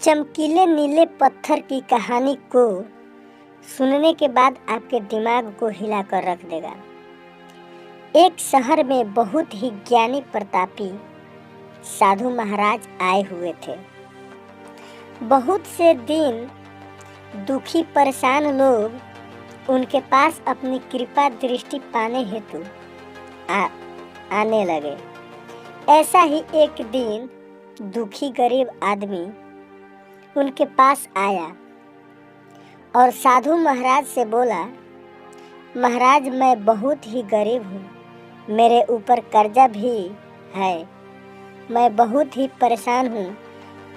चमकीले नीले पत्थर की कहानी को सुनने के बाद आपके दिमाग को हिलाकर रख देगा। एक शहर में बहुत ही ज्ञानी प्रतापी साधु महाराज आए हुए थे। बहुत से दिन दुखी परेशान लोग उनके पास अपनी कृपा दृष्टि पाने हेतु आने लगे। ऐसा ही एक दिन दुखी गरीब आदमी उनके पास आया और साधु महाराज से बोला, महाराज मैं बहुत ही गरीब हूँ, मेरे ऊपर कर्जा भी है, मैं बहुत ही परेशान हूँ,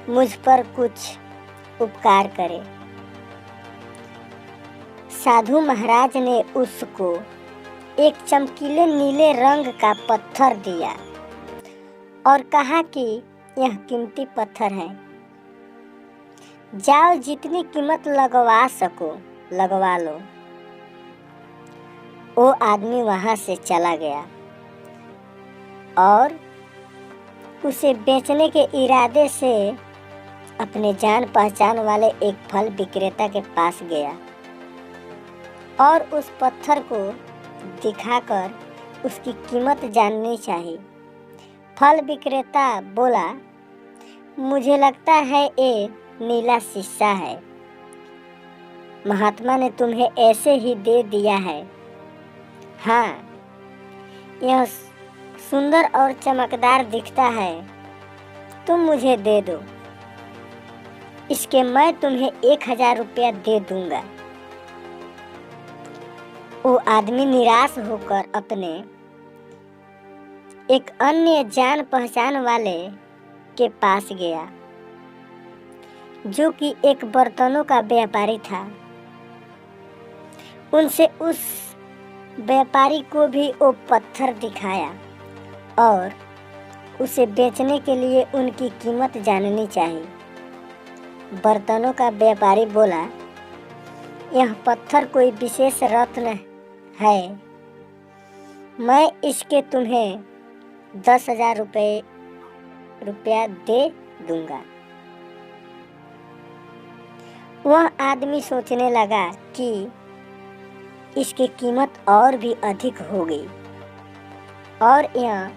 मुझ पर कुछ उपकार करें। साधु महाराज ने उसको एक चमकीले नीले रंग का पत्थर दिया और कहा कि यह कीमती पत्थर है, जाओ जितनी कीमत लगवा सको लगवा लो। वो आदमी वहां से चला गया और उसे बेचने के इरादे से अपने जान पहचान वाले एक फल विक्रेता के पास गया और उस पत्थर को दिखाकर उसकी कीमत जाननी चाहिए। फल विक्रेता बोला, मुझे लगता है ये नीला शीशा है, महात्मा ने तुम्हें ऐसे ही दे दिया है। हाँ, यह सुंदर और चमकदार दिखता है, तुम मुझे दे दो, इसके मैं तुम्हें 1000 रुपया दे दूंगा। वो आदमी निराश होकर अपने एक अन्य जान पहचान वाले के पास गया जो कि एक बर्तनों का व्यापारी था। उनसे उस व्यापारी को भी वो पत्थर दिखाया और उसे बेचने के लिए उनकी कीमत जाननी चाहिए। बर्तनों का व्यापारी बोला, यह पत्थर कोई विशेष रत्न है, मैं इसके तुम्हें 10,000 रुपया दे दूंगा। वह आदमी सोचने लगा कि इसकी कीमत और भी अधिक होगी और यह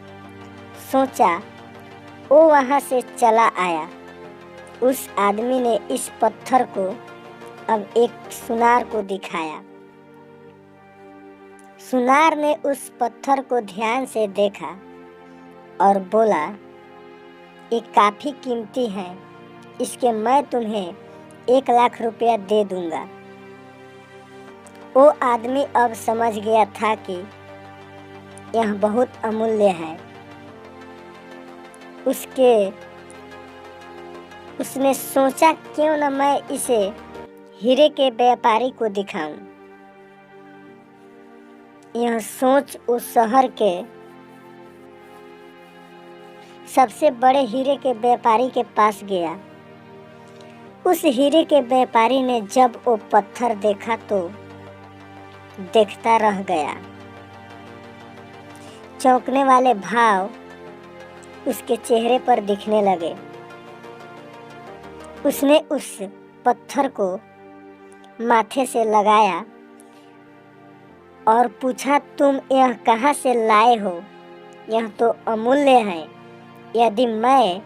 सोचा वो वहां से चला आया। उस आदमी ने इस पत्थर को अब एक सुनार को दिखाया। सुनार ने उस पत्थर को ध्यान से देखा और बोला, ये काफी कीमती है, इसके मैं तुम्हें 1,00,000 रुपया दे दूंगा। वो आदमी अब समझ गया था कि यह बहुत अमूल्य है। उसने सोचा, क्यों न मैं इसे हीरे के व्यापारी को दिखाऊं। यह सोच उस शहर के सबसे बड़े हीरे के व्यापारी के पास गया। उस हीरे के व्यापारी ने जब वो पत्थर देखा तो देखता रह गया। चौंकने वाले भाव उसके चेहरे पर दिखने लगे। उसने उस पत्थर को माथे से लगाया और पूछा, तुम यह कहाँ से लाए हो? यह तो अमूल्य है, यदि मैं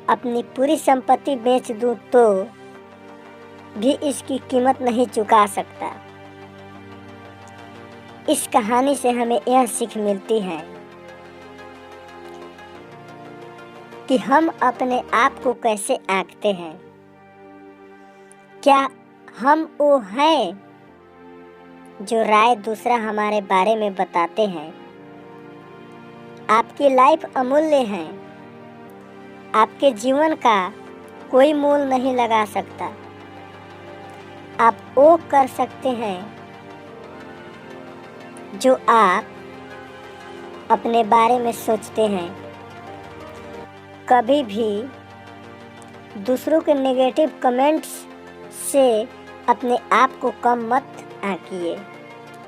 अपनी पूरी संपत्ति बेच दूं तो भी इसकी कीमत नहीं चुका सकता। इस कहानी से हमें यह सीख मिलती है कि हम अपने आप को कैसे आंकते हैं। क्या हम वो हैं जो राय दूसरा हमारे बारे में बताते हैं? आपकी लाइफ अमूल्य है, आपके जीवन का कोई मोल नहीं लगा सकता। आप वो कर सकते हैं जो आप अपने बारे में सोचते हैं। कभी भी दूसरों के नेगेटिव कमेंट्स से अपने आप को कम मत आंकिए।